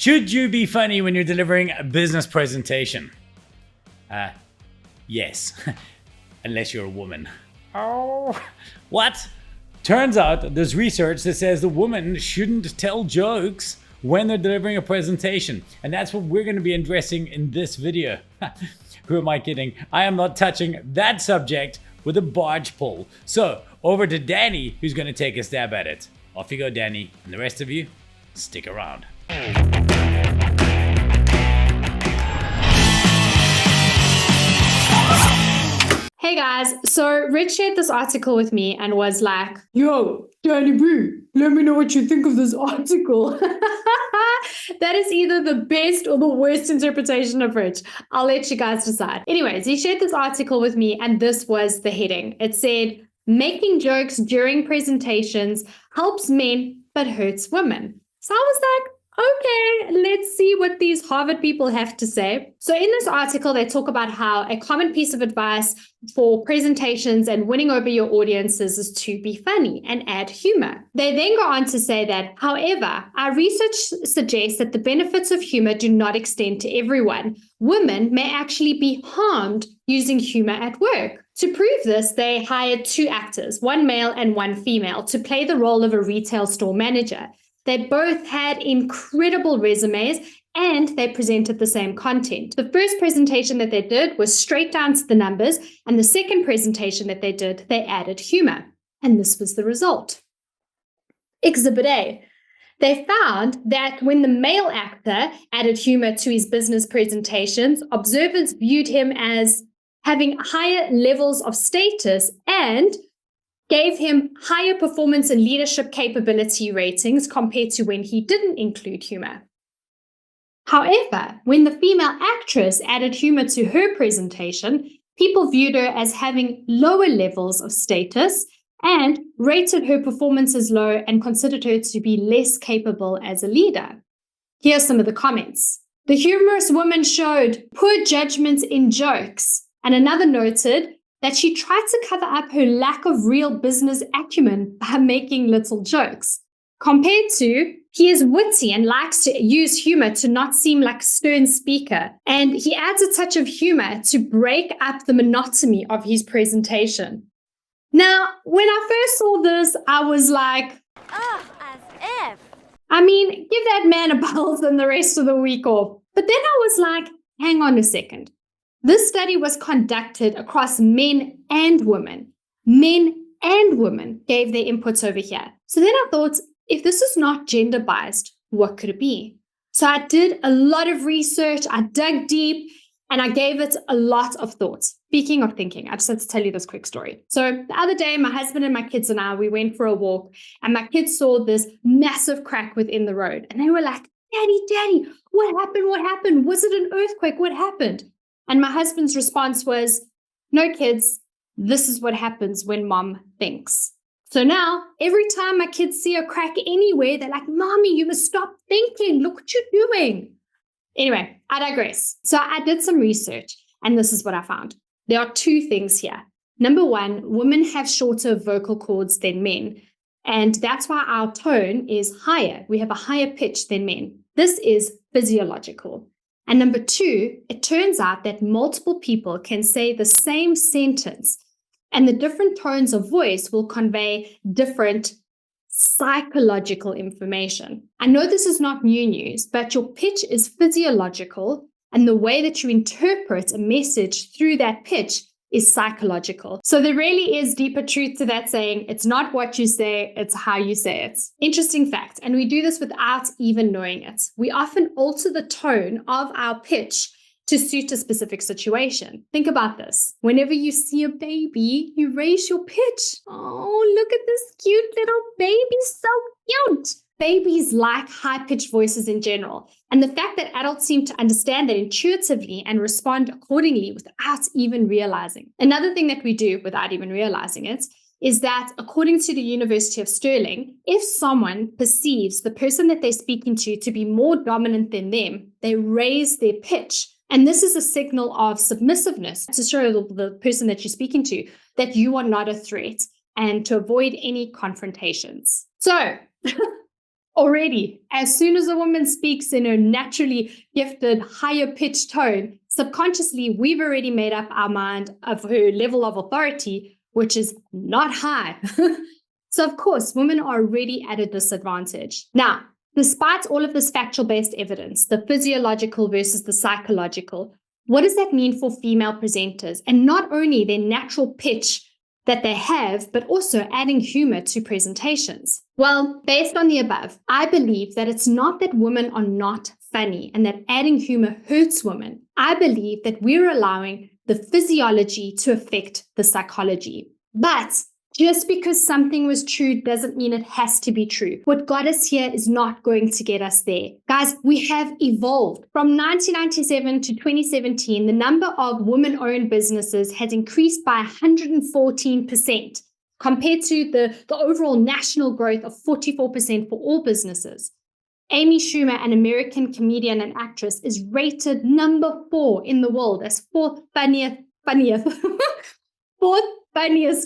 Should you be funny when you're delivering a business presentation? Yes, unless you're a woman. Oh, what? Turns out there's research that says the woman shouldn't tell jokes when they're delivering a presentation. And that's what we're going to be addressing in this video. Who am I kidding? I am not touching that subject with a barge pole. So over to Dani, who's going to take a stab at it. Off you go, Dani. And the rest of you, stick around. Hey guys, so Rich shared this article with me and was like, yo, Dani B, let me know what you think of this article. That is either the best or the worst interpretation of Rich. I'll let you guys decide. Anyways, he shared this article with me and this was the heading. It said, making jokes during presentations helps men but hurts women. So I was like, okay, let's see what these Harvard people have to say. So in this article, they talk about how a common piece of advice for presentations and winning over your audiences is to be funny and add humor. They then go on to say that, however, our research suggests that the benefits of humor do not extend to everyone. Women may actually be harmed using humor at work. To prove this, they hired 2 actors, one male and one female, to play the role of a retail store manager. They both had incredible resumes and they presented the same content. The first presentation that they did was straight down to the numbers, and the second presentation that they did, they added humor. And this was the result. Exhibit A. They found that when the male actor added humor to his business presentations, observers viewed him as having higher levels of status and gave him higher performance and leadership capability ratings compared to when he didn't include humor. However, when the female actress added humor to her presentation, people viewed her as having lower levels of status and rated her performance as low and considered her to be less capable as a leader. Here's some of the comments. The humorous woman showed poor judgment in jokes, and another noted that she tried to cover up her lack of real business acumen by making little jokes. Compared to, he is witty and likes to use humor to not seem like a stern speaker, and he adds a touch of humor to break up the monotony of his presentation. Now, when I first saw this, I was like, as if. I mean, give that man a belt and the rest of the week off. But then I was like, hang on a second. This study was conducted across men and women. Men and women gave their inputs over here. So then I thought, if this is not gender biased, what could it be? So I did a lot of research, I dug deep, and I gave it a lot of thought. Speaking of thinking, I just had to tell you this quick story. So the other day, my husband and my kids and I, we went for a walk, and my kids saw this massive crack within the road. And they were like, Daddy, what happened? What happened? Was it an earthquake? What happened? And my husband's response was, no, kids, this is what happens when mom thinks. So now, every time my kids see a crack anywhere, they're like, Mommy, you must stop thinking. Look what you're doing. Anyway, I digress. So I did some research, and this is what I found. There are 2 things here. Number 1, women have shorter vocal cords than men, and that's why our tone is higher. We have a higher pitch than men. This is physiological. And number 2, it turns out that multiple people can say the same sentence, and the different tones of voice will convey different psychological information. I know this is not new news, but your pitch is physiological, and the way that you interpret a message through that pitch is psychological. So there really is deeper truth to that saying, it's not what you say, it's how you say it. Interesting fact, and we do this without even knowing it. We often alter the tone of our pitch to suit a specific situation. Think about this. Whenever you see a baby, you raise your pitch. Oh, look at this cute little baby, so cute. Babies like high-pitched voices in general. And the fact that adults seem to understand that intuitively and respond accordingly without even realizing. Another thing that we do without even realizing it is that according to the University of Stirling, if someone perceives the person that they're speaking to be more dominant than them, they raise their pitch. And this is a signal of submissiveness to show the person that you're speaking to that you are not a threat and to avoid any confrontations. So already, as soon as a woman speaks in her naturally gifted, higher pitched tone, subconsciously, we've already made up our mind of her level of authority, which is not high. So, of course, women are already at a disadvantage. Now, despite all of this factual-based evidence, the physiological versus the psychological, what does that mean for female presenters? And not only their natural pitch that they have, but also adding humor to presentations. Well, based on the above, I believe that it's not that women are not funny and that adding humor hurts women. I believe that we're allowing the physiology to affect the psychology. But just because something was true doesn't mean it has to be true. What got us here is not going to get us there. Guys, we have evolved. From 1997 to 2017, the number of women-owned businesses has increased by 114% compared to the overall national growth of 44% for all businesses. Amy Schumer, an American comedian and actress, is rated number 4 in the world as fourth funniest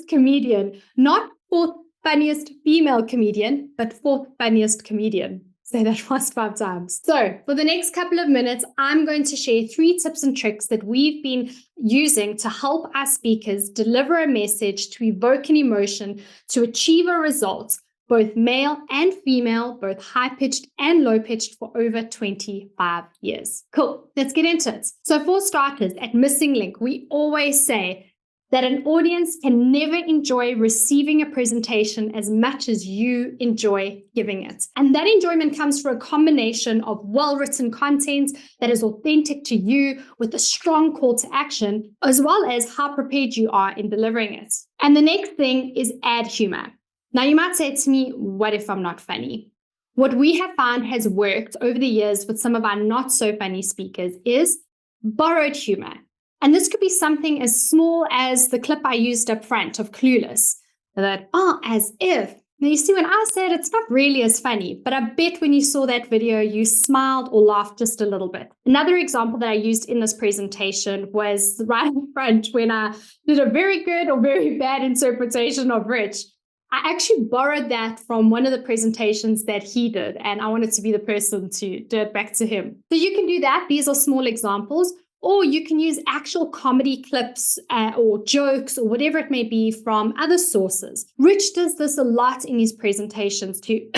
comedian, not fourth funniest female comedian, but fourth funniest comedian. Say that fast 5 times. So for the next couple of minutes, I'm going to share 3 tips and tricks that we've been using to help our speakers deliver a message, to evoke an emotion, to achieve a result, both male and female, both high-pitched and low-pitched, for over 25 years. Cool, let's get into it. So for starters, at Missing Link, we always say that an audience can never enjoy receiving a presentation as much as you enjoy giving it. And that enjoyment comes from a combination of well-written content that is authentic to you with a strong call to action, as well as how prepared you are in delivering it. And the next thing is add humor. Now you might say to me, what if I'm not funny? What we have found has worked over the years with some of our not so funny speakers is borrowed humor. And this could be something as small as the clip I used up front of Clueless, that, as if. Now you see, when I said it's not really as funny, but I bet when you saw that video, you smiled or laughed just a little bit. Another example that I used in this presentation was right in front when I did a very good or very bad interpretation of Rich. I actually borrowed that from one of the presentations that he did, and I wanted to be the person to do it back to him. So you can do that. These are small examples. Or you can use actual comedy clips or jokes or whatever it may be from other sources. Rich does this a lot in his presentations to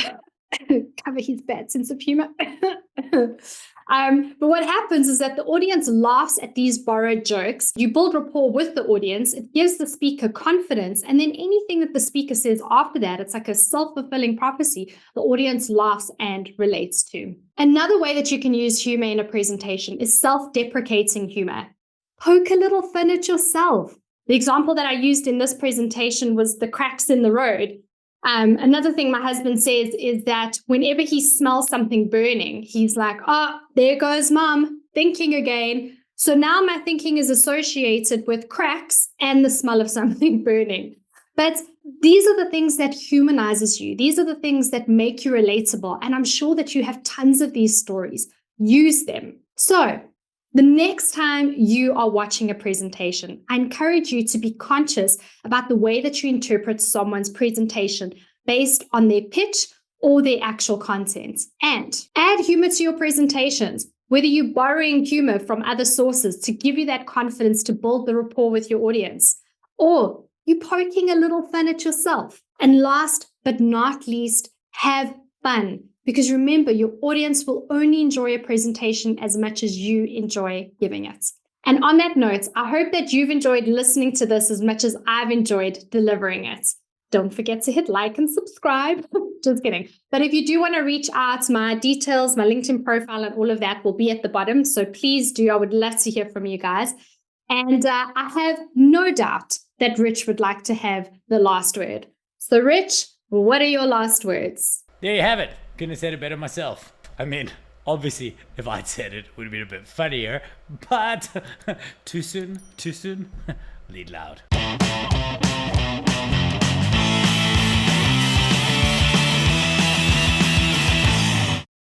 cover his bad sense of humor. But what happens is that the audience laughs at these borrowed jokes. You build rapport with the audience. It gives the speaker confidence. And then anything that the speaker says after that, it's like a self-fulfilling prophecy, the audience laughs and relates to. Another way that you can use humor in a presentation is self-deprecating humor. Poke a little fun at yourself. The example that I used in this presentation was the cracks in the road. Another thing my husband says is that whenever he smells something burning, he's like, there goes mom, thinking again. So now my thinking is associated with cracks and the smell of something burning. But these are the things that humanizes you. These are the things that make you relatable. And I'm sure that you have tons of these stories. Use them. So the next time you are watching a presentation, I encourage you to be conscious about the way that you interpret someone's presentation based on their pitch or their actual content. And add humor to your presentations, whether you're borrowing humor from other sources to give you that confidence to build the rapport with your audience, or you're poking a little fun at yourself. And last but not least, have fun. Because remember, your audience will only enjoy a presentation as much as you enjoy giving it. And on that note, I hope that you've enjoyed listening to this as much as I've enjoyed delivering it. Don't forget to hit like and subscribe. Just kidding. But if you do want to reach out, my details, my LinkedIn profile, and all of that will be at the bottom. So please do. I would love to hear from you guys. And I have no doubt that Rich would like to have the last word. So Rich, what are your last words? There you have it. Couldn't have said it better myself. I mean, obviously, if I'd said it, it would have been a bit funnier, but too soon, lead loud.